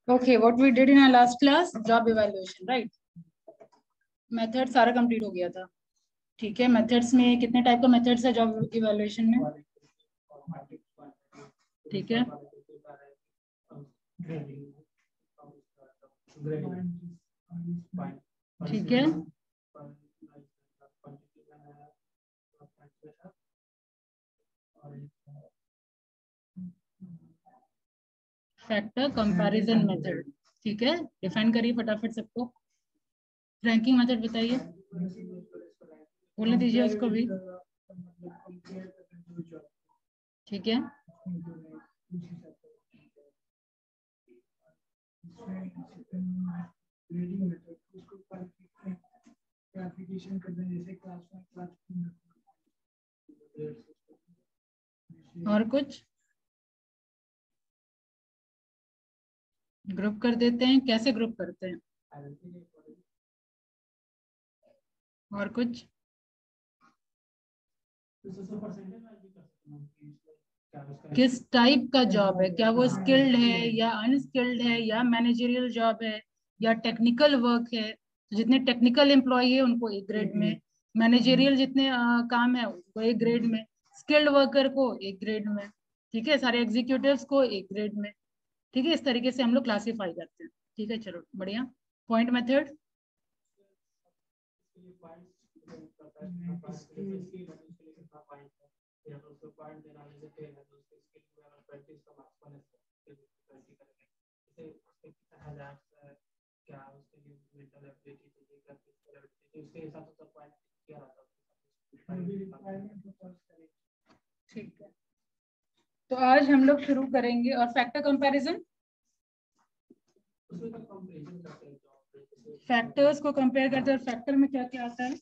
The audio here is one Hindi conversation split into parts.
Okay, what we did in our last class, job evaluation, right? Method सारा कंप्लीट हो गया था. ठीक है, मेथड्स में कितने टाइप का मेथड्स है जॉब इवैल्यूएशन में? ठीक है, ठीक है, फैक्टर कंपैरिजन मेथड. ठीक है, डिफाइन करिए फटाफट सबको. रैंकिंग मेथड बताइए, बोलने दीजिए उसको भी. ठीक है, और कुछ ग्रुप कर देते हैं. कैसे ग्रुप करते हैं? और कुछ किस टाइप का जॉब है, क्या वो स्किल्ड है या अनस्किल्ड है या मैनेजरियल जॉब है या टेक्निकल वर्क है. तो जितने टेक्निकल एम्प्लॉय है उनको एक ग्रेड में, मैनेजरियल जितने काम है उनको एक ग्रेड में, स्किल्ड वर्कर को एक ग्रेड में. ठीक है, सारे एग्जीक्यूटिव्स को एक ग्रेड में. ठीक है, इस तरीके से हम लोग क्लासीफाई करते हैं. ठीक है, चलो बढ़िया. पॉइंट मेथड, ठीक है. तो आज हम लोग शुरू करेंगे. और फैक्टर कंपैरिजन, फैक्टर्स को कंपेयर करते हैं. और फैक्टर में क्या क्या आता है?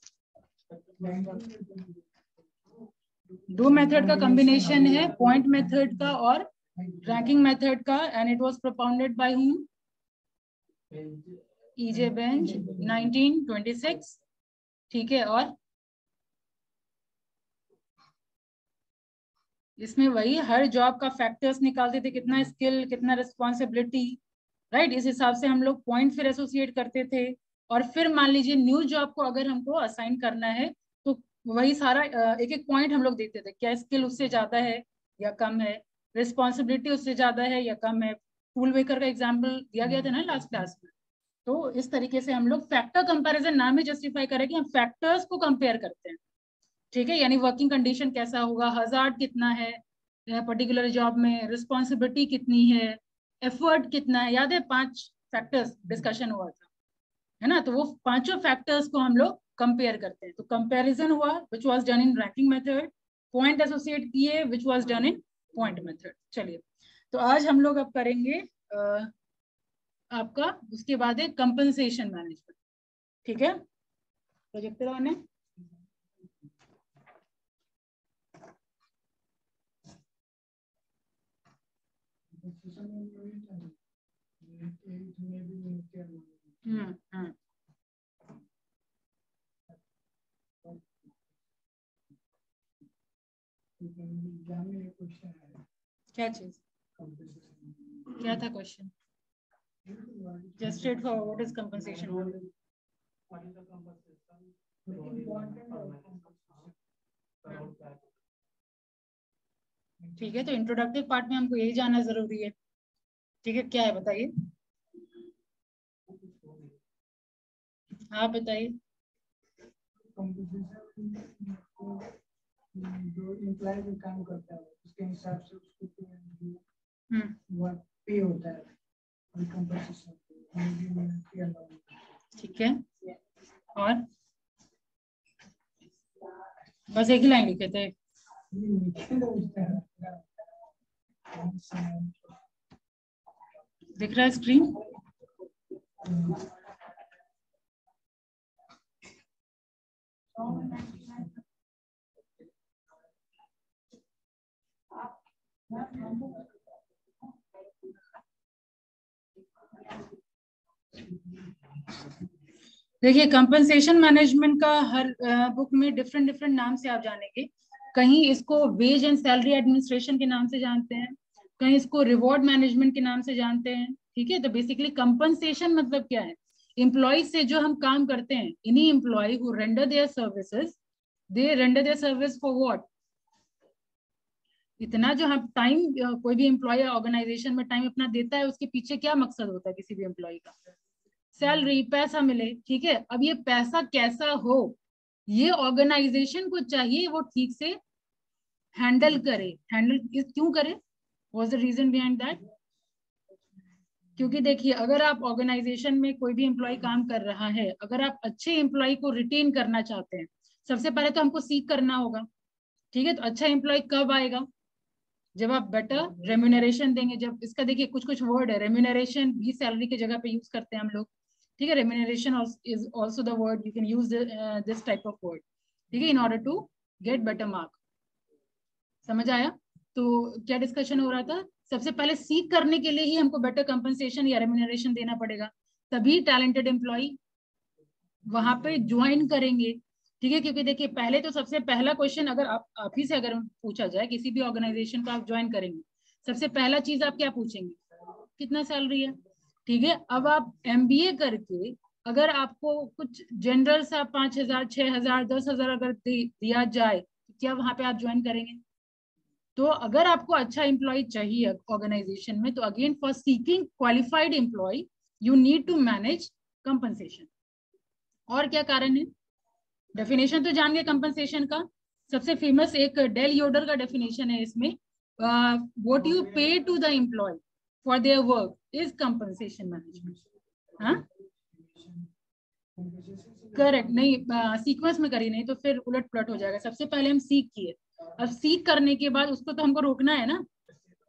दो मेथड का कॉम्बिनेशन है, पॉइंट मेथड का और रैंकिंग मेथड का. And it was propounded bye whom? EJ bench 1926. ठीक है, और इसमें वही हर जॉब का फैक्टर्स निकालते थे, कितना स्किल, कितना रिस्पॉन्सिबिलिटी, राइट. इस हिसाब से हम लोग पॉइंट फिर एसोसिएट करते थे. और फिर मान लीजिए न्यू जॉब को अगर हमको असाइन करना है तो वही सारा एक एक पॉइंट हम लोग देखते थे. क्या स्किल उससे ज्यादा है या कम है, रिस्पॉन्सिबिलिटी उससे ज्यादा है या कम है. टूल मेकर का एग्जाम्पल दिया गया था ना लास्ट क्लास में. तो इस तरीके से हम लोग फैक्टर कंपैरिजन नाम ही जस्टिफाई करें कि हम फैक्टर्स को कंपेयर करते हैं. ठीक है, यानी वर्किंग कंडीशन कैसा होगा, हजार्ड कितना है पर्टिकुलर जॉब में, रिस्पॉन्सिबिलिटी कितनी है, एफर्ट कितना है. याद है 5 फैक्टर्स डिस्कशन हुआ था, है ना. तो वो पांचों फैक्टर्स को हम लोग कंपेयर करते हैं. तो कंपैरिजन हुआ which was done in ranking method, point associate किए which was done in point method. चलिए, तो आज हम लोग अब करेंगे आपका उसके बाद है कंपनसेशन मैनेजमेंट. ठीक है, प्रोजेक्टर ऑन है. क्या चीज, क्या था question? Just straight forward, what is compensation model? ठीक है, तो इंट्रोडक्टिव पार्ट में हमको यही जानना जरूरी है. ठीक है, क्या है बताइए, आप बताइए. जो एम्प्लॉय भी काम करता है उसके हिसाब से उसको वर्क पे होता है. ठीक है, और बस एक ही लाइन लिखे थे. दिख रहा है स्क्रीन? देखिए, कंपनसेशन मैनेजमेंट का हर बुक में डिफरेंट डिफरेंट नाम से आप जानेंगे. कहीं इसको वेज एंड सैलरी एडमिनिस्ट्रेशन के नाम से जानते हैं, कहीं इसको रिवॉर्ड मैनेजमेंट के नाम से जानते हैं, ठीक है। तो बेसिकली कंपनसेशन मतलब क्या है, एम्प्लॉय से जो हम काम करते हैं, इन्हीं employ who render their services, they render their service for what, इतना जो हम टाइम कोई भी एम्प्लॉय ऑर्गेनाइजेशन में टाइम अपना देता है, उसके पीछे क्या मकसद होता है किसी भी एम्प्लॉय का, सैलरी, पैसा मिले, ठीक है। अब ये पैसा कैसा हो, ये ऑर्गेनाइजेशन को चाहिए वो ठीक से हैंडल करे। हैंडल क्यों करे, what's the reason behind that? क्योंकि देखिए, अगर आप ऑर्गेनाइजेशन में कोई भी एम्प्लॉय काम कर रहा है, अगर आप अच्छे एम्प्लॉय को रिटेन करना चाहते हैं, सबसे पहले तो हमको सीख करना होगा, ठीक है। तो अच्छा एम्प्लॉय कब आएगा, जब आप बेटर रेम्यूनरेशन देंगे। जब इसका देखिए कुछ कुछ वर्ड है, रेम्यूनरेशन भी सैलरी की जगह पे यूज करते हैं हम लोग, ठीक है। Remuneration is also the word, you can use this type of word, ठीक है, in order to get better mark. समझ आया? तो क्या डिस्कशन हो रहा था, सबसे पहले सीख करने के लिए ही हमको बेटर कंपनसेशन या रेम्यूनरेशन देना पड़ेगा, तभी टैलेंटेड एम्प्लॉय वहां पे ज्वाइन करेंगे, ठीक है। क्योंकि देखिए, पहले तो सबसे पहला क्वेश्चन अगर आप ही से अगर पूछा जाए, किसी भी ऑर्गेनाइजेशन को आप ज्वाइन करेंगे, सबसे पहला चीज आप क्या पूछेंगे, कितना सैलरी है, ठीक है। अब आप एमबीए करके अगर आपको कुछ जनरल सा 5,000, 6,000, 10,000 अगर दिया जाए, तो क्या वहां पे आप ज्वाइन करेंगे? तो अगर आपको अच्छा एम्प्लॉय चाहिए ऑर्गेनाइजेशन में, तो again for seeking qualified employ you need to manage compensation. और क्या कारण है, डेफिनेशन तो जान गए कंपनसेशन का, सबसे फेमस एक डेल योडर का डेफिनेशन है इसमें, what you pay to the employ for their work is compensation management. हाँ, करेक्ट, नहीं सीक्वेंस में करी नहीं तो फिर उलट पुलट हो जाएगा। सबसे पहले हम सीख किए, अब सीख करने के बाद उसको तो हमको रोकना है ना,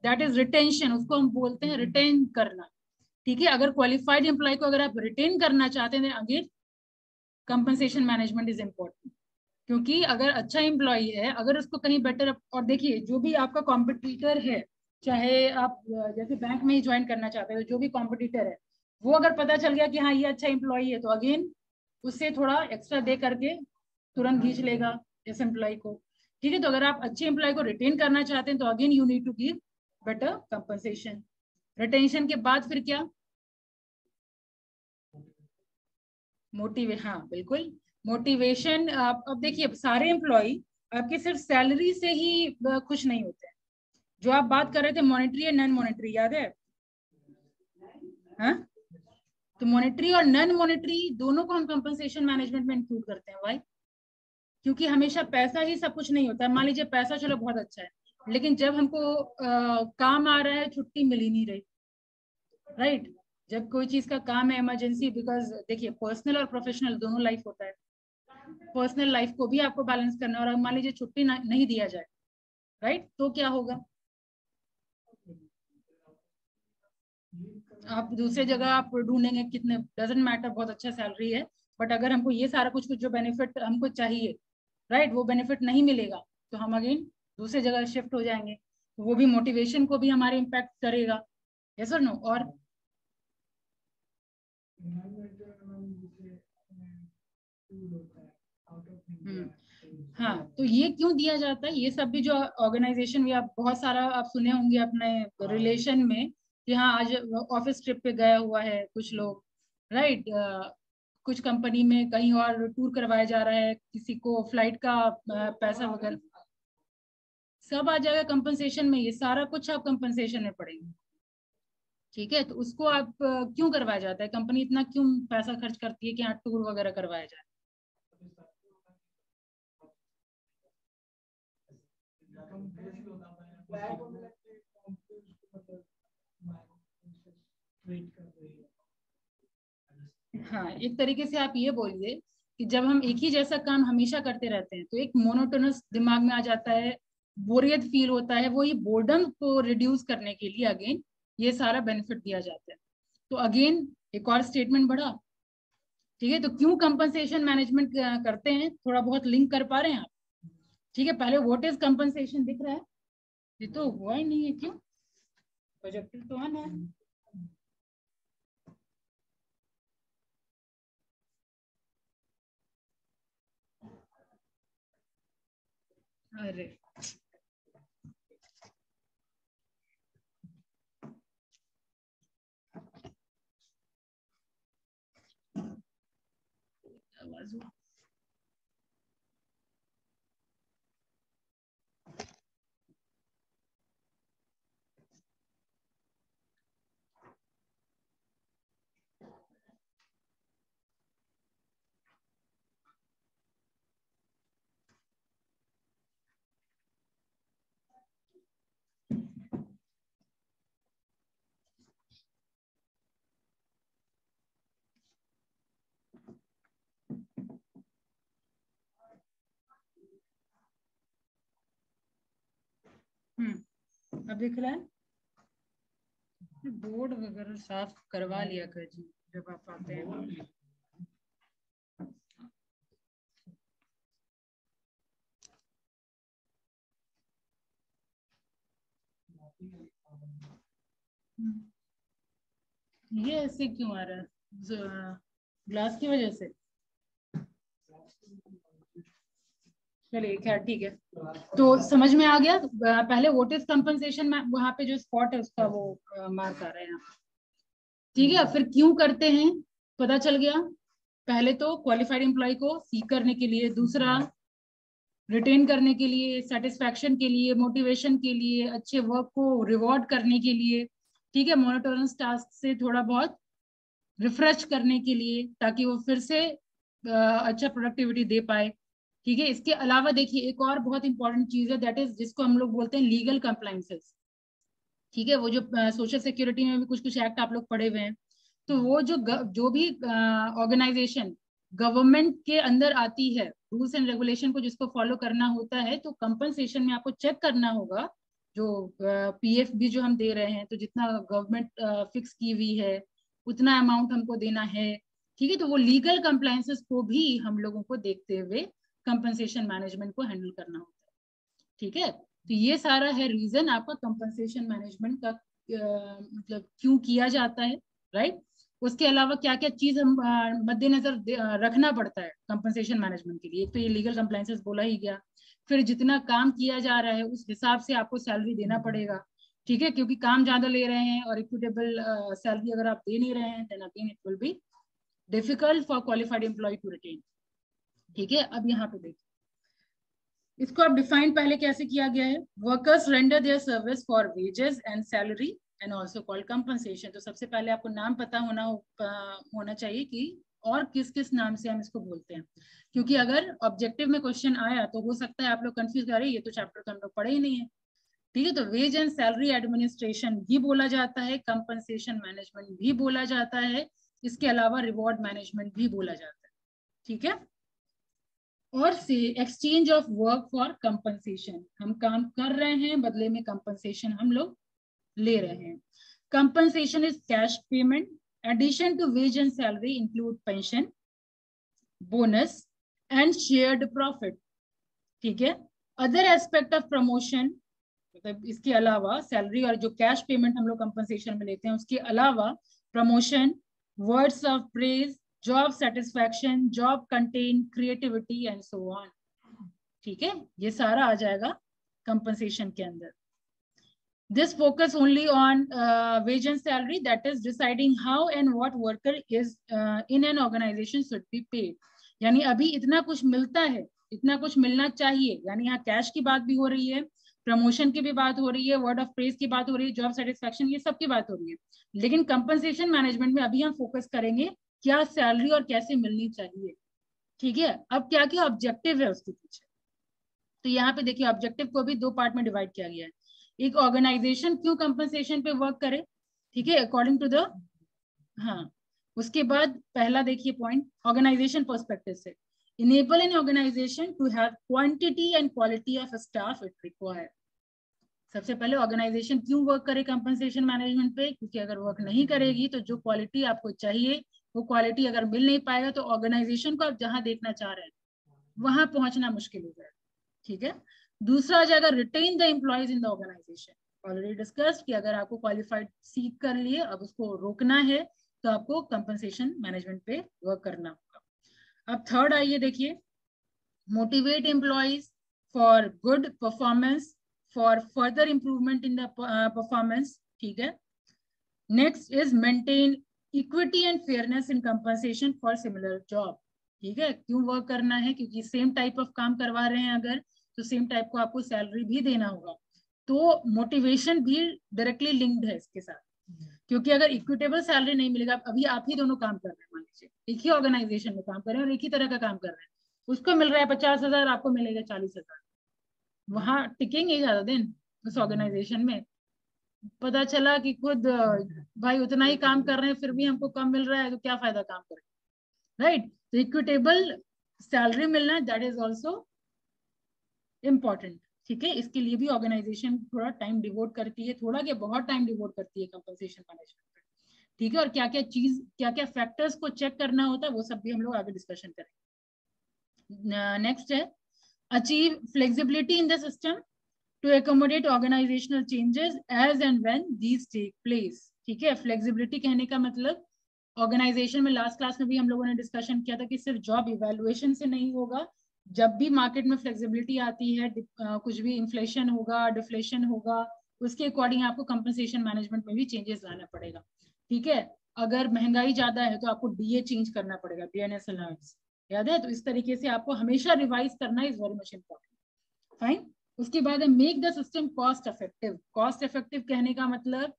दैट इज रिटेंशन, उसको हम बोलते हैं रिटेन करना, ठीक है। अगर क्वालिफाइड एम्प्लॉय को अगर आप रिटेन करना चाहते हैं, again compensation management is important. क्योंकि अगर अच्छा एम्प्लॉय है, अगर उसको कहीं बेटर, और देखिए जो भी आपका कॉम्पिटिटर है, चाहे आप जैसे बैंक में ही ज्वाइन करना चाहते हो, जो भी कॉम्पिटिटर है, वो अगर पता चल गया कि हाँ ये अच्छा एम्प्लॉय है, तो अगेन उससे थोड़ा एक्स्ट्रा दे करके तुरंत खींच लेगा इस एम्प्लॉय को, ठीक है। तो अगर आप अच्छे एम्प्लॉय को रिटेन करना चाहते हैं, तो again you need to give better compensation. Retention के बाद फिर क्या, हाँ बिल्कुल, मोटिवेशन। अब देखिए, सारे एम्प्लॉय आपके सिर्फ सैलरी से ही खुश नहीं होते हैं। जो आप बात कर रहे थे मॉनेटरी और नॉन मॉनेटरी, याद है? हाँ, तो मॉनेटरी और नॉन मॉनेटरी दोनों को हम कंपनसेशन मैनेजमेंट में इंक्लूड करते हैं। वाई? क्योंकि हमेशा पैसा ही सब कुछ नहीं होता है। मान लीजिए पैसा चलो बहुत अच्छा है, लेकिन जब हमको काम आ रहा है, छुट्टी मिल ही नहीं रही, राइट। जब कोई चीज का काम है, इमरजेंसी, बिकॉज देखिए पर्सनल और प्रोफेशनल दोनों लाइफ होता है, पर्सनल लाइफ को भी आपको बैलेंस करना है, और मान लीजिए छुट्टी नहीं दिया जाए, राइट, तो क्या होगा, आप दूसरे जगह आप ढूंढेंगे, कितने डजेंट मैटर, बहुत अच्छा सैलरी है, बट अगर हमको ये सारा कुछ कुछ जो बेनिफिट हमको चाहिए, राइट, वो बेनिफिट नहीं मिलेगा, तो हम अगेन दूसरे जगह शिफ्ट हो जाएंगे, तो वो भी मोटिवेशन को भी हमारे इम्पैक्ट करेगा। यस और नो? और हाँ, तो ये क्यों दिया जाता है, ये सब भी जो ऑर्गेनाइजेशन भी आप बहुत सारा आप सुने होंगे अपने रिलेशन में, कि हाँ आज ऑफिस ट्रिप पे गया हुआ है कुछ लोग, राइट, कुछ कंपनी में कहीं और टूर करवाया जा रहा है, किसी को फ्लाइट का पैसा वगैरह सब आ जाएगा कंपनसेशन में, ये सारा कुछ आप कंपनसेशन में पड़ेंगे, ठीक है। तो उसको आप क्यों करवाया जाता है, कंपनी इतना क्यों पैसा खर्च करती है कि हाँ टूर वगैरह करवाया जाए? हाँ, एक तरीके से आप ये बोलिए कि जब हम एक ही जैसा काम हमेशा करते रहते हैं, तो एक मोनोटोनस दिमाग में आ जाता है, बोरियत फील होता है, वो ये बोर्डम को रिड्यूस करने के लिए अगेन ये सारा बेनिफिट दिया जाता है। तो अगेन एक और स्टेटमेंट बढ़ा, ठीक है। तो क्यों कंपनसेशन मैनेजमेंट करते हैं, थोड़ा बहुत लिंक कर पा रहे हैं आप? ठीक है, पहले व्हाट इज कंपनसेशन दिख रहा है, ये तो हुआ ही नहीं है, क्यों? प्रोजेक्टिव तो आना है। अरे बाजू। अब दिख रहा है? बोर्ड वगैरह साफ करवा लिया कर जी जब आप आते हैं। ये ऐसे क्यों आ रहा है? ग्लास की वजह से? चलिए खैर ठीक है। तो समझ में आ गया। पहले व्हाट इज कंपनसेशन, वहां पे जो स्पॉट है उसका वो मार्क आ रहा है यहाँ। ठीक है, फिर क्यों करते हैं पता चल गया। पहले तो क्वालिफाइड एम्प्लॉय को सीक करने के लिए, दूसरा रिटेन करने के लिए, सेटिस्फैक्शन के लिए, मोटिवेशन के लिए, अच्छे वर्क को रिवॉर्ड करने के लिए, ठीक है, मोनोटोनस टास्क से थोड़ा बहुत रिफ्रेश करने के लिए ताकि वो फिर से अच्छा प्रोडक्टिविटी दे पाए। ठीक है, इसके अलावा देखिए एक और बहुत इंपॉर्टेंट चीज है, दैट इज जिसको हम लोग बोलते हैं लीगल कंप्लायंसेस। ठीक है, वो जो सोशल सिक्योरिटी में भी कुछ कुछ एक्ट आप लोग पढ़े हुए हैं, तो वो जो भी ऑर्गेनाइजेशन गवर्नमेंट के अंदर आती है, रूल्स एंड रेगुलेशन को जिसको फॉलो करना होता है, तो कंपनसेशन में आपको चेक करना होगा जो पीएफ भी जो हम दे रहे हैं, तो जितना गवर्नमेंट फिक्स की हुई है उतना अमाउंट हमको देना है। ठीक है, तो वो लीगल कंप्लायंसेस को भी हम लोगों को देखते हुए कंपनसेशन मैनेजमेंट को हैंडल करना होता है। ठीक है, तो ये सारा है रीजन आपका कंपनसेशन मैनेजमेंट का मतलब क्यों किया जाता है, राइट। उसके अलावा क्या क्या चीज हम मद्देनजर रखना पड़ता है कंपनसेशन मैनेजमेंट के लिए। एक तो ये लीगल कंप्लायंसेस बोला ही गया, फिर जितना काम किया जा रहा है उस हिसाब से आपको सैलरी देना पड़ेगा। ठीक है, क्योंकि काम ज्यादा ले रहे हैं और इक्विटेबल सैलरी अगर आप दे नहीं रहे हैं then again it will be difficult for qualified employ to retain. ठीक है, अब यहाँ पे देखिए इसको आप डिफाइन पहले कैसे किया गया है। Workers render their service for wages and salary and also called compensation. तो सबसे पहले आपको नाम पता होना चाहिए कि और किस किस नाम से हम इसको बोलते हैं, क्योंकि अगर ऑब्जेक्टिव में क्वेश्चन आया तो हो सकता है आप लोग कंफ्यूज कर रहे हैं, ये तो चैप्टर तो हम लोग पढ़े ही नहीं है। ठीक है, तो वेज एंड सैलरी एडमिनिस्ट्रेशन भी बोला जाता है, कंपनसेशन मैनेजमेंट भी बोला जाता है, इसके अलावा रिवॉर्ड मैनेजमेंट भी बोला जाता है। ठीक है, और से exchange of work for compensation, हम काम कर रहे हैं बदले में कंपनसेशन हम लोग ले रहे हैं। Compensation is cash payment, addition to wage and salary include pension, bonus and shared profit. ठीक है, अदर एस्पेक्ट ऑफ प्रमोशन, मतलब इसके अलावा सैलरी और जो कैश पेमेंट हम लोग कंपनसेशन में लेते हैं उसके अलावा promotion, words of praise, job satisfaction, job content, creativity and so on. ठीक है, ये सारा आ जाएगा कंपनसेशन के अंदर। This focus only on wage and salary, that is deciding how and what worker is in an organization should be paid. यानी अभी इतना कुछ मिलता है, इतना कुछ मिलना चाहिए, यानी यहाँ कैश की बात भी हो रही है, प्रमोशन की भी बात हो रही है, वर्ड ऑफ प्रेज की बात हो रही है, जॉब सेटिस्फैक्शन, ये सब की बात हो रही है। लेकिन कंपनसेशन मैनेजमेंट में अभी हम फोकस करेंगे क्या सैलरी और कैसे मिलनी चाहिए। ठीक है, अब क्या क्या ऑब्जेक्टिव है उसके पीछे, तो यहाँ पे देखिए ऑब्जेक्टिव को भी दो पार्ट में डिवाइड किया गया है। एक ऑर्गेनाइजेशन क्यों कंपनसेशन पे वर्क करे, ठीक है, अकॉर्डिंग टू द, हाँ, उसके बाद पहला देखिए पॉइंट ऑर्गेनाइजेशन पर्सपेक्टिव से, enable an organisation to have quantity and quality of staff it require. सबसे पहले ऑर्गेनाइजेशन क्यों वर्क करे कंपनसेशन मैनेजमेंट पे, क्योंकि अगर वर्क नहीं करेगी तो जो क्वालिटी आपको चाहिए वो क्वालिटी अगर मिल नहीं पाएगा तो ऑर्गेनाइजेशन को आप जहां देखना चाह रहे हैं वहां पहुंचना मुश्किल हो जाएगा। ठीक है, दूसरा आ जाएगा retain the employees in the organisation. Already discussed कि अगर आपको क्वालिफाइड सीख कर लिए अब उसको रोकना है तो आपको कंपनसेशन मैनेजमेंट पे वर्क करना होगा। अब थर्ड आइए देखिए, motivate employees for good performance, for further improvement in the performance. ठीक है, next is maintain equity and fairness in compensation for similar job. ठीक है, क्यों वर्क करना है, क्योंकि सेम टाइप ऑफ काम करवा रहे हैं अगर, तो सेम टाइप को आपको सैलरी भी देना होगा। तो मोटिवेशन भी डायरेक्टली लिंक्ड है इसके साथ, क्योंकि अगर इक्विटेबल सैलरी नहीं मिलेगा, अभी आप ही दोनों काम कर रहे हैं, मान लीजिए एक ही ऑर्गेनाइजेशन में काम कर रहे हैं और एक ही तरह का काम कर रहे हैं, उसको मिल रहा है 50,000, आपको मिलेगा 40,000, वहां टिकेंगे ज्यादा दिन उस ऑर्गेनाइजेशन में? पता चला कि खुद भाई उतना ही काम कर रहे हैं फिर भी हमको कम मिल रहा है, तो क्या फायदा काम करें, राइट? तो इक्विटेबल सैलरी मिलना, दैट इज ऑल्सो इम्पोर्टेंट। ठीक है, इसके लिए भी ऑर्गेनाइजेशन थोड़ा टाइम डिवोट करती है, थोड़ा क्या बहुत टाइम डिवोट करती है कंपनसेशन मैनेजमेंट पे। ठीक है, और क्या क्या चीज, क्या क्या फैक्टर्स को चेक करना होता है, वो सब भी हम लोग आगे डिस्कशन करेंगे। नेक्स्ट है achieve flexibility in the system to accommodate organizational changes as and when these take place। ठीक है, फ्लेक्सिबिलिटी कहने का मतलब ऑर्गेनाइजेशन में लास्ट क्लास में भी हम लोगों ने डिस्कशन किया था कि सिर्फ जॉब इवैल्यूएशन से नहीं होगा, जब भी मार्केट में फ्लेक्सिबिलिटी आती है, कुछ भी इन्फ्लेशन होगा, डिफ्लेशन होगा, उसके अकॉर्डिंग आपको कंपनसेशन मैनेजमेंट में भी चेंजेस लाना पड़ेगा। ठीक है, अगर महंगाई ज्यादा है तो आपको डीए चेंज करना पड़ेगा, बीएनएस अलाउंस, याद है? तो इस तरीके से आपको हमेशा रिवाइज करना is very much important. Fine, उसके बाद है make the system cost effective. Cost effective कहने का मतलब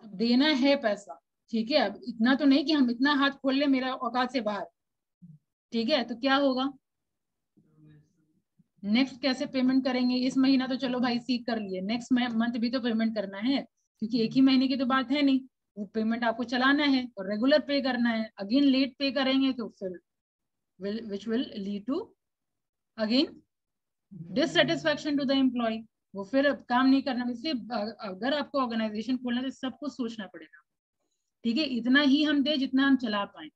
देना है पैसा, ठीक है, अब इतना तो नहीं कि हम इतना हाथ खोल ले मेरा औकात से बाहर। ठीक है, तो क्या होगा, नेक्स्ट कैसे पेमेंट करेंगे, इस महीना तो चलो भाई सीख कर लिए, नेक्स्ट मंथ भी तो पेमेंट करना है, क्योंकि एक ही महीने की तो बात है नहीं, वो पेमेंट आपको चलाना है और रेगुलर पे करना है। अगेन लेट पे करेंगे तो फिर which will lead to again dissatisfaction to the employ, वो फिर काम नहीं करना। इसलिए अगर आपको ऑर्गेनाइजेशन खोलना है तो सब कुछ सोचना पड़ेगा। ठीक है, इतना ही हम दे जितना हम चला पाए,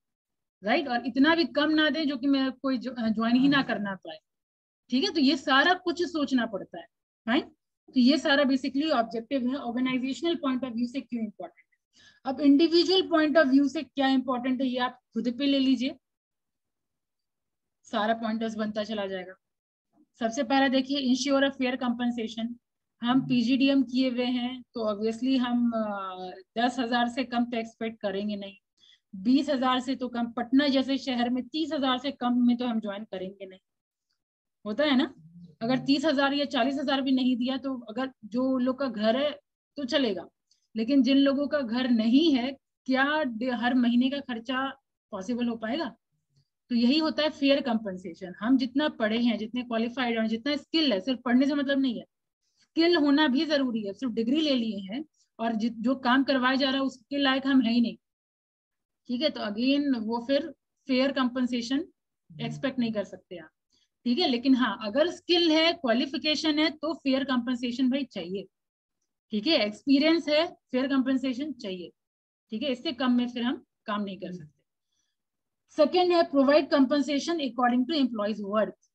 राइट, और इतना भी कम ना दे जो कि मैं कोई ज्वाइन ही ना करना पाए। ठीक है, तो ये सारा कुछ सोचना पड़ता है। फाइन, तो ये सारा बेसिकली ऑब्जेक्टिव है ऑर्गेनाइजेशनल पॉइंट ऑफ व्यू से क्यों इंपॉर्टेंट है। अब इंडिविजुअल पॉइंट ऑफ व्यू से क्या इंपॉर्टेंट है, ये आप खुद पे ले लीजिए, सारा पॉइंटर्स बनता चला जाएगा। सबसे पहले देखिए इंश्योर अ फेयर कंपनसेशन। हम पीजीडीएम किए हुए हैं तो ऑब्वियसली हम 10,000 से कम तो एक्सपेक्ट करेंगे नहीं, 20,000 से तो कम, पटना जैसे शहर में 30,000 से कम में तो हम ज्वाइन करेंगे नहीं, होता है ना? अगर 30,000 या 40,000 भी नहीं दिया तो अगर जो लोग का घर है तो चलेगा, लेकिन जिन लोगों का घर नहीं है, क्या हर महीने का खर्चा पॉसिबल हो पाएगा? तो यही होता है फेयर कंपनसेशन। हम जितना पढ़े हैं, जितने क्वालिफाइड हैं, जितना स्किल है, सिर्फ पढ़ने से मतलब नहीं है, स्किल होना भी जरूरी है। सिर्फ डिग्री ले लिए हैं और जो काम करवाया जा रहा है उसके लायक हम है ही नहीं, ठीक है, तो अगेन वो फिर फेयर कंपनसेशन एक्सपेक्ट नहीं कर सकते आप। ठीक है, लेकिन हाँ अगर स्किल है, क्वालिफिकेशन है, तो फेयर कंपनसेशन भाई चाहिए। ठीक है, एक्सपीरियंस है, फेयर कंपनसेशन चाहिए। ठीक है, इससे कम में फिर हम काम नहीं कर सकते। सेकेंड है provide compensation according to employees worth.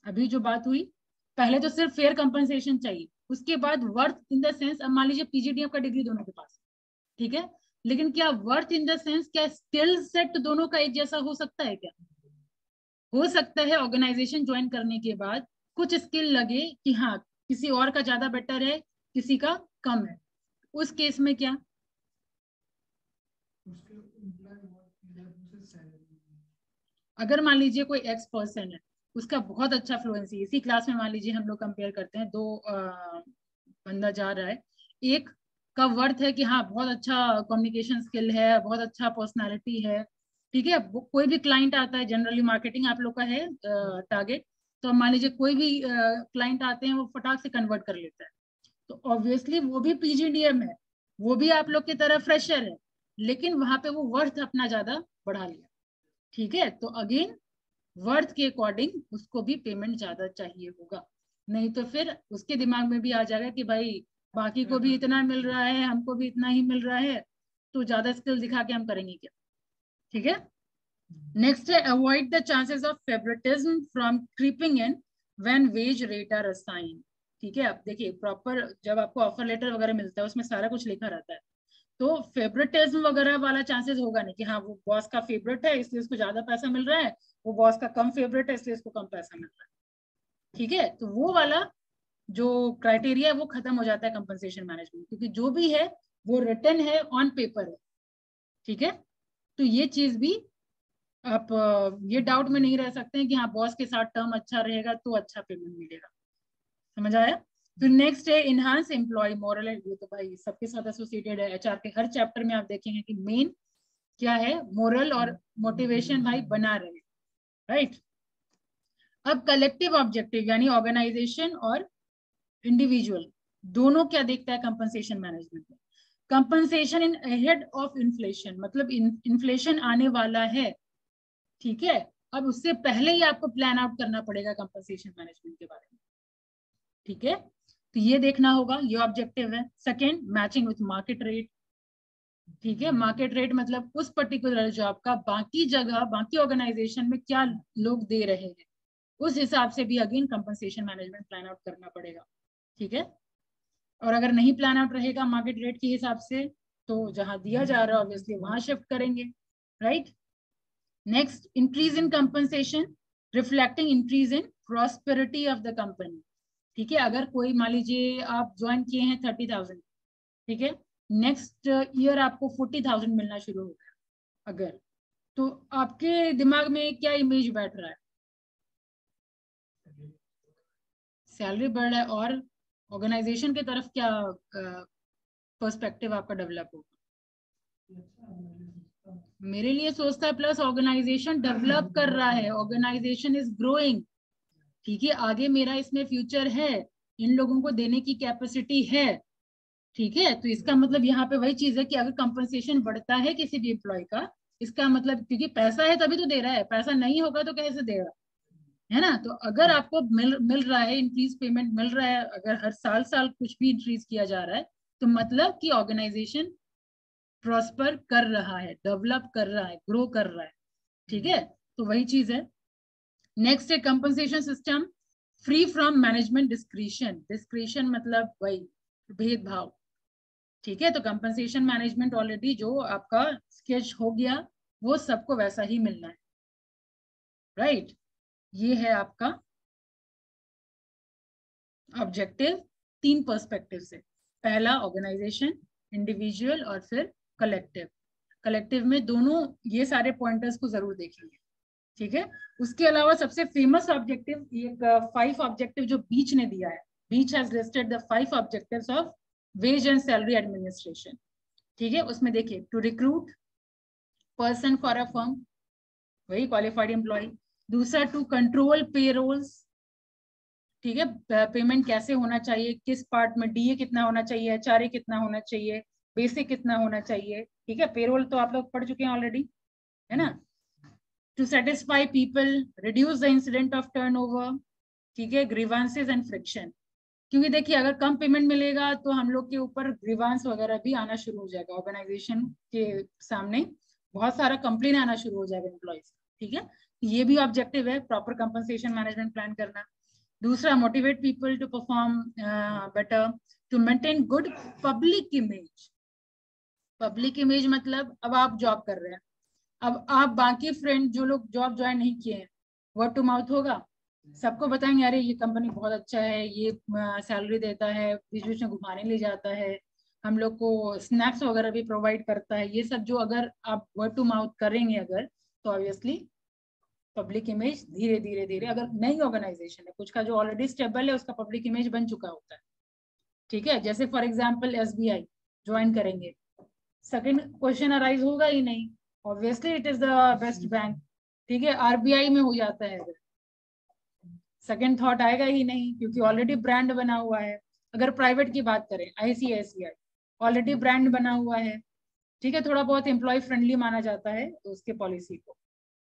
अभी जो बात हुई, पहले तो सिर्फ फेयर कंपनसेशन चाहिए, उसके बाद वर्थ इन द सेंस, अब मान लीजिए पीजीडीएम का डिग्री दोनों के पास, ठीक है, लेकिन क्या वर्थ इन द सेंस, क्या स्किल सेट दोनों का एक जैसा हो सकता है? क्या हो सकता है ऑर्गेनाइजेशन ज्वाइन करने के बाद कुछ स्किल लगे कि हाँ किसी और का ज्यादा बेटर है, किसी का कम है, उस केस में क्या, अगर मान लीजिए कोई एक्स पर्सन है, उसका बहुत अच्छा फ्लुएंसी, इसी क्लास में मान लीजिए हम लोग कंपेयर करते हैं, दो बंदा जा रहा है, एक का वर्थ है कि हाँ बहुत अच्छा कम्युनिकेशन स्किल है, बहुत अच्छा पर्सनालिटी है, ठीक है, कोई भी क्लाइंट आता है, जनरली मार्केटिंग आप लोग का है टारगेट, तो मान लीजिए कोई भी क्लाइंट आते हैं वो फटाक से कन्वर्ट कर लेता है, तो ऑब्वियसली वो भी पीजीडीएम है, वो भी आप लोग की तरह फ्रेशर है, लेकिन वहां पे वो वर्थ अपना ज्यादा बढ़ा लिया। ठीक है, तो अगेन वर्थ के अकॉर्डिंग उसको भी पेमेंट ज्यादा चाहिए होगा, नहीं तो फिर उसके दिमाग में भी आ जाएगा कि भाई बाकी को भी इतना मिल रहा है, हमको भी इतना ही मिल रहा है, तो ज्यादा स्किल दिखा के हम करेंगे क्या? ठीक है, नेक्स्ट है avoid the chances of favouritism from creeping in when wage rate are assign. ठीक है, अब देखिए प्रॉपर जब आपको ऑफर लेटर वगैरह मिलता है उसमें सारा कुछ लिखा रहता है, तो फेवरेटिज्म वगैरह वाला चांसेस होगा नहीं कि हाँ वो बॉस का फेवरेट है इसलिए उसको ज्यादा पैसा मिल रहा है, वो बॉस का कम फेवरेट है इसलिए उसको कम पैसा मिल रहा है। ठीक है, तो वो वाला जो क्राइटेरिया है वो खत्म हो जाता है कंपनसेशन मैनेजमेंट, क्योंकि जो भी है वो रिटन है, ऑन पेपर है। ठीक है, तो ये चीज भी आप ये डाउट में नहीं रह सकते हैं कि हाँ बॉस के साथ टर्म अच्छा रहेगा तो अच्छा पेमेंट मिलेगा। समझ आया? फिर नेक्स्ट है इनहांस एम्प्लॉय मोरल एंड, ये तो भाई सबके साथ एसोसिएटेड है। एचआर के हर चैप्टर में आप देखेंगे कि मेन क्या है, मोरल और मोटिवेशन भाई बना रहे, राइट। अब कलेक्टिव ऑब्जेक्टिव यानी ऑर्गेनाइजेशन और इंडिविजुअल दोनों क्या देखता है कंपनसेशन मैनेजमेंट में? Compensation in ahead of inflation, मतलब इन्फ्लेशन आने वाला है, ठीक है, अब उससे पहले ही आपको प्लान आउट करना पड़ेगा कंपनसेशन मैनेजमेंट के बारे में, ठीक है। तो ये देखना होगा, ये ऑब्जेक्टिव है। Second, matching with market rate, ठीक है। मार्केट रेट मतलब उस पर्टिकुलर जॉब का बाकी जगह बाकी ऑर्गेनाइजेशन में क्या लोग दे रहे हैं, उस हिसाब से भी again compensation management plan out करना पड़ेगा, ठीक है। और अगर नहीं प्लान आउट रहेगा मार्केट रेट के हिसाब से तो जहां दिया जा रहा है ऑब्वियसली वहां शिफ्ट करेंगे, right. Next, increase in compensation reflecting increase in prosperity of the company, ठीक है। अगर कोई मान लीजिए आप ज्वाइन किए हैं 30,000, ठीक है, नेक्स्ट ईयर आपको 40,000 मिलना शुरू हो गया अगर, तो आपके दिमाग में क्या इमेज बैठ रहा है? सैलरी बढ़ रहा है, और ऑर्गेनाइजेशन की तरफ क्या पर्सपेक्टिव आपका डेवलप होगा? मेरे लिए सोचता है प्लस ऑर्गेनाइजेशन डेवलप कर रहा है, ऑर्गेनाइजेशन इज ग्रोइंग, ठीक है, आगे मेरा इसमें फ्यूचर है, इन लोगों को देने की कैपेसिटी है, ठीक है। तो इसका मतलब यहाँ पे वही चीज है कि अगर कंपनसेशन बढ़ता है किसी भी एम्प्लॉय का, इसका मतलब क्योंकि पैसा है तभी तो दे रहा है, पैसा नहीं होगा तो कैसे देगा, है ना। तो अगर आपको मिल रहा है, इंक्रीज पेमेंट मिल रहा है, अगर हर साल साल कुछ भी इंक्रीज किया जा रहा है, तो मतलब कि ऑर्गेनाइजेशन प्रॉस्पर कर रहा है, डेवलप कर रहा है, ग्रो कर रहा है, ठीक है। तो वही चीज है। नेक्स्ट है compensation system free from management discretion, discretion मतलब वही भेदभाव, ठीक है। तो कंपनसेशन मैनेजमेंट ऑलरेडी जो आपका स्केच हो गया वो सबको वैसा ही मिलना है, राइट। ये है आपका ऑब्जेक्टिव तीन पर्सपेक्टिव से, पहला ऑर्गेनाइजेशन, इंडिविजुअल और फिर कलेक्टिव। कलेक्टिव में दोनों ये सारे पॉइंटर्स को जरूर देखेंगे, ठीक है। उसके अलावा सबसे फेमस ऑब्जेक्टिव एक 5 ऑब्जेक्टिव जो बीच ने दिया है, Beach has listed the 5 objectives of wage and salary administration, ठीक है। उसमें देखिए, to recruit person for a firm, वही क्वालिफाइड एम्प्लॉय। दूसरा, टू कंट्रोल पेरोल्स, ठीक है, पेमेंट कैसे होना चाहिए, किस पार्ट में डीए कितना होना चाहिए, एचआरए कितना होना चाहिए, बेसिक कितना होना चाहिए, ठीक है। पेरोल तो आप लोग पढ़ चुके हैं ऑलरेडी, है ना। To satisfy people, reduce the incident of turnover, ठीक है, ग्रीवांसेस एंड फ्रिक्शन, क्योंकि देखिए अगर कम पेमेंट मिलेगा तो हम लोग के ऊपर ग्रीवांस वगैरह भी आना शुरू हो जाएगा, ऑर्गेनाइजेशन के सामने बहुत सारा कंप्लेन आना शुरू हो जाएगा एम्प्लॉयज, ठीक है। ये भी ऑब्जेक्टिव है, प्रॉपर कंपनसेशन मैनेजमेंट प्लान करना। दूसरा, motivate people to perform better, to maintain good public image. Public image मतलब अब आप जॉब कर रहे हैं, अब आप बाकी फ्रेंड जो लोग जॉब ज्वाइन नहीं किए हैं, वर्ड टू माउथ होगा, सबको बताएंगे अरे ये कंपनी बहुत अच्छा है, ये सैलरी देता है, बीच बीच में घुमाने ले जाता है, हम लोग को स्नैक्स वगैरह भी प्रोवाइड करता है, ये सब जो अगर आप वर्ड टू माउथ करेंगे अगर, तो ऑब्वियसली पब्लिक इमेज धीरे धीरे धीरे, अगर नई ऑर्गेनाइजेशन है कुछ का जो ऑलरेडी स्टेबल है उसका पब्लिक इमेज बन चुका होता है, ठीक है। जैसे फॉर एग्जाम्पल एसबीआई ज्वाइन करेंगे, सेकंड क्वेश्चन अराइज होगा ही नहीं, obviously it is the best bank, ठीक है। आरबीआई में हो जाता है अगर, सेकंड थॉट आएगा ही नहीं क्योंकि ऑलरेडी ब्रांड बना हुआ है। अगर प्राइवेट की बात करें, आईसीआईसीआई ऑलरेडी ब्रांड बना हुआ है, ठीक है, थोड़ा बहुत एम्प्लॉय फ्रेंडली माना जाता है तो उसके पॉलिसी को,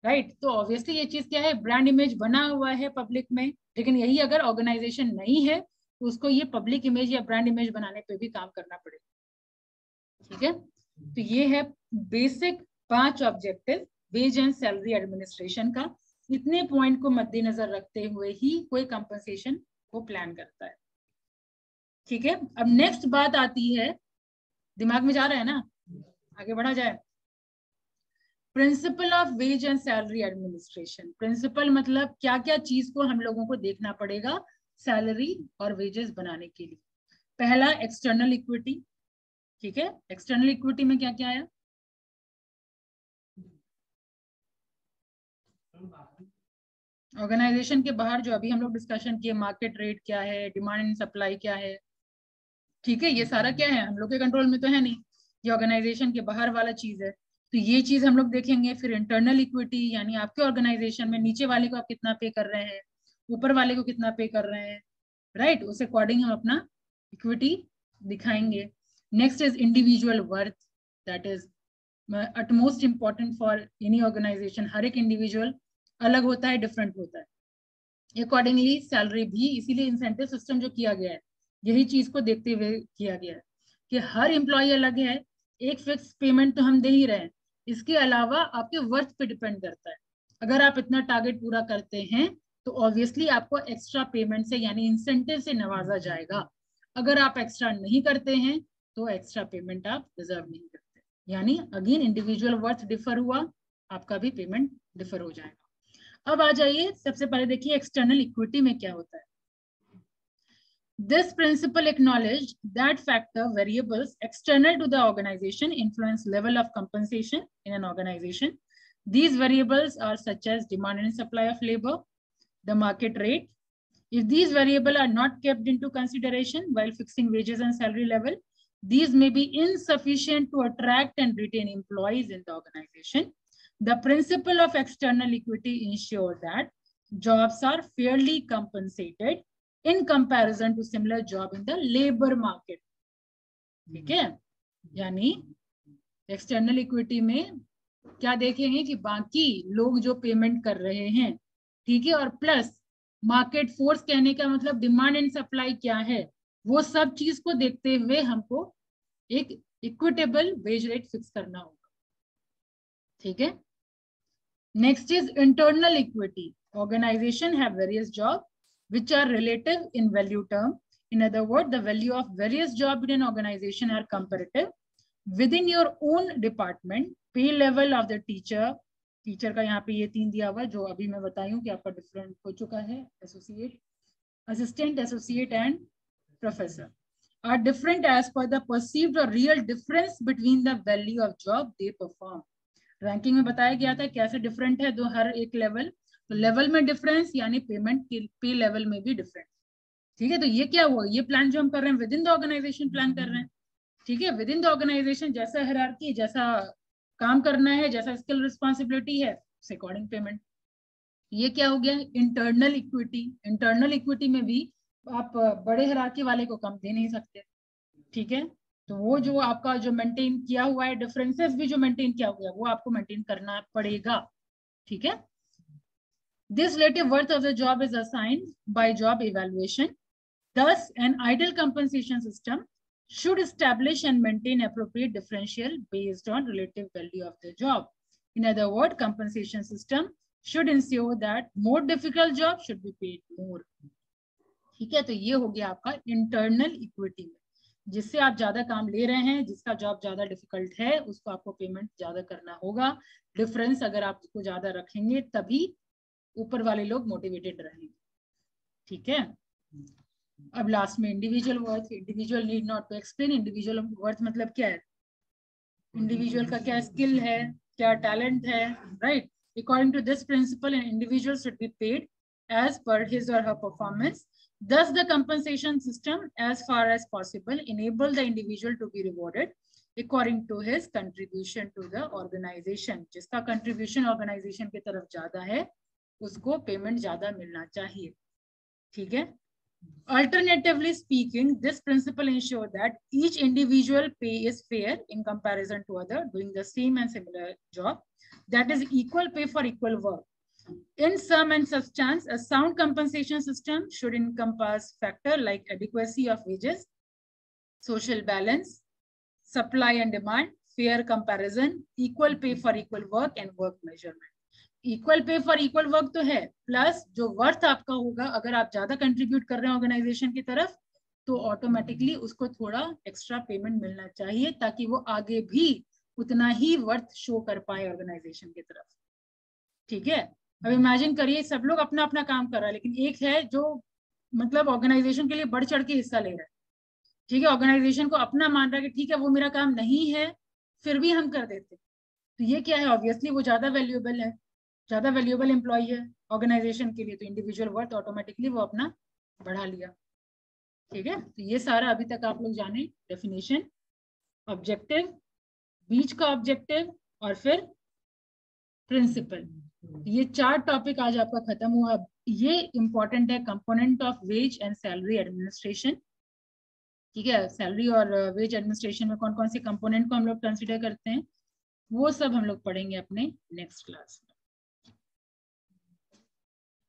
राइट। तो ऑब्वियसली ये चीज क्या है, ब्रांड इमेज बना हुआ है पब्लिक में, लेकिन यही अगर ऑर्गेनाइजेशन नहीं है तो उसको ये पब्लिक इमेज या ब्रांड इमेज बनाने पे भी काम करना पड़ेगा, ठीक है। तो ये है basic 5 objective wage and salary administration का। इतने पॉइंट को मद्देनजर रखते हुए ही कोई कंपनसेशन को प्लान करता है, ठीक है। अब नेक्स्ट बात आती है, दिमाग में जा रहा है ना, आगे बढ़ा जाए। Principle of wage and salary administration, principle मतलब क्या क्या चीज को हम लोगों को देखना पड़ेगा सैलरी और वेजेस बनाने के लिए। पहला, एक्सटर्नल इक्विटी, ठीक है। एक्सटर्नल इक्विटी में क्या क्या आया? ऑर्गेनाइजेशन के बाहर जो अभी हम लोग डिस्कशन किए, मार्केट रेट क्या है, डिमांड एंड सप्लाई क्या है, ठीक है, ये सारा क्या है, हम लोग के कंट्रोल में तो है नहीं, ये ऑर्गेनाइजेशन के बाहर वाला चीज है। तो ये चीज हम लोग देखेंगे। फिर इंटरनल इक्विटी, यानी आपके ऑर्गेनाइजेशन में नीचे वाले को आप कितना पे कर रहे हैं, ऊपर वाले को कितना पे कर रहे हैं, राइट, उस अकॉर्डिंग हम अपना इक्विटी दिखाएंगे। Next is individual worth, that is utmost important for any organization। हर एक इंडिविजुअल अलग होता है, डिफरेंट होता है। अकॉर्डिंगली सैलरी भी, इसीलिए इंसेंटिव सिस्टम जो किया गया है, यही चीज को देखते हुए किया गया है कि हर एम्प्लॉय अलग है, एक फिक्स पेमेंट तो हम दे ही रहे हैं, इसके अलावा आपके वर्थ पे डिपेंड करता है। अगर आप इतना टारगेट पूरा करते हैं तो ऑब्वियसली आपको एक्स्ट्रा पेमेंट से यानी इंसेंटिव से नवाजा जाएगा। अगर आप एक्स्ट्रा नहीं करते हैं तो एक्स्ट्रा पेमेंट आप डिजर्व नहीं करते, यानी अगेन इंडिविजुअल वर्थ डिफर हुआ, आपका भी पेमेंट डिफर हो जाएगा। अब आ जाइए, सबसे पहले देखिए एक्सटर्नल इक्विटी में क्या होता है। This principle acknowledged that factor variables external to the organization influence level of compensation in an organization. These variables are such as demand and supply of labor, the market rate. If these variables are not kept into consideration while fixing wages and salary level, these may be insufficient to attract and retain employees in the organization. The principle of external equity ensures that jobs are fairly compensated in comparison to similar job in the labor market। ठीक है, यानी एक्सटर्नल इक्विटी में क्या देखेंगे कि बाकी लोग जो पेमेंट कर रहे हैं, ठीक है, और प्लस मार्केट फोर्स, कहने का मतलब डिमांड एंड सप्लाई क्या है, वो सब चीज को देखते हुए हमको एक इक्विटेबल वेज रेट फिक्स करना होगा। ठीक है, next is internal equity. Organisation have various job which are relative in value term. In other words, the value of various jobs in an organization are comparative. Within your own department, pay level of the teacher का यहाँ पे ये 3 दिया हुआ, जो अभी मैं बताई हूँ कि आपका डिफरेंट हो चुका है, associate, assistant, associate and professor are different as per the perceived or real difference between the value of job they perform. Ranking में बताया गया था कैसे डिफरेंट है दो हर एक लेवल, तो लेवल में डिफरेंस यानी पेमेंट के पे लेवल में भी डिफरेंस। ठीक है, तो ये क्या हुआ, ये प्लान जो हम कर रहे हैं within the organisation plan कर रहे हैं। ठीक है, विद इन द ऑर्गेनाइजेशन जैसा हायरार्की, जैसा काम करना है, जैसा स्किल रिस्पॉन्सिबिलिटी है, उस अकॉर्डिंग पेमेंट। ये क्या हो गया, इंटरनल इक्विटी। इंटरनल इक्विटी में भी आप बड़े हायरार्की वाले को कम दे नहीं सकते। ठीक है, तो वो जो आपका जो मेंटेन किया हुआ है, डिफरेंसेस भी जो मेंटेन किया हुआ है, वो आपको मेंटेन करना पड़ेगा। ठीक है, this relative worth of the job is assigned by job evaluation. Thus, an ideal compensation system should establish and maintain appropriate differential based on relative value of the job. In other words, compensation system should ensure that more difficult jobs should be paid more. ठीक है, तो ये हो गया आपका इंटरनल इक्विटी में, जिससे आप ज्यादा काम ले रहे हैं, जिसका जॉब ज्यादा डिफिकल्ट है, उसको आपको पेमेंट ज्यादा करना होगा। डिफरेंस अगर आप उसको ज्यादा रखेंगे तभी ऊपर वाले लोग मोटिवेटेड रहेंगे। ठीक है, अब लास्ट में individual worth. Individual need not to explain. Individual worth मतलब क्या है, इंडिविजुअल का क्या स्किल है, क्या टैलेंट है, right. According to this principle an individual should be paid as per his or her performance. Thus, the compensation system, as far as possible, enable the individual to be rewarded according to his contribution to the organization. जिसका contribution organization की तरफ ज्यादा है, उसको पेमेंट ज्यादा मिलना चाहिए। ठीक है, alternatively speaking, this principle ensures that each individual pay is fair in comparison to other doing the same and similar job, that is equal pay for equal work. In sum and substance, a sound compensation system should encompass factors like adequacy of wages, social balance, supply and demand, fair comparison, equal pay for equal work and work measurement. Equal pay for equal work तो है, प्लस जो वर्थ आपका होगा, अगर आप ज्यादा कंट्रीब्यूट कर रहे हैं ऑर्गेनाइजेशन की तरफ, तो ऑटोमेटिकली उसको थोड़ा एक्स्ट्रा पेमेंट मिलना चाहिए, ताकि वो आगे भी उतना ही वर्थ शो कर पाए ऑर्गेनाइजेशन की तरफ। ठीक है, अब इमेजिन करिए सब लोग अपना अपना काम कर रहा है, लेकिन एक है जो मतलब ऑर्गेनाइजेशन के लिए बढ़ चढ़ के हिस्सा ले रहा है। ठीक है, ऑर्गेनाइजेशन को अपना मान रहा है कि ठीक है वो मेरा काम नहीं है, फिर भी हम कर देते, तो ये क्या है, ऑब्वियसली वो ज्यादा वैल्यूएबल है, ज्यादा वैल्यूएबल एम्प्लॉय है, ऑर्गेनाइजेशन के लिए, तो इंडिविजुअल वर्थ ऑटोमेटिकली वो अपना बढ़ा लिया। ठीक है, तो ये सारा अभी तक आप लोग जाने, डेफिनेशन, ऑब्जेक्टिव, बीच का ऑब्जेक्टिव और फिर प्रिंसिपल। ये 4 टॉपिक आज आपका खत्म हुआ। ये इंपॉर्टेंट है, component of wage and salary administration. ठीक है, सैलरी और वेज एडमिनिस्ट्रेशन में कौन कौन से कंपोनेंट को हम लोग कंसिडर करते हैं, वो सब हम लोग पढ़ेंगे अपने नेक्स्ट क्लास।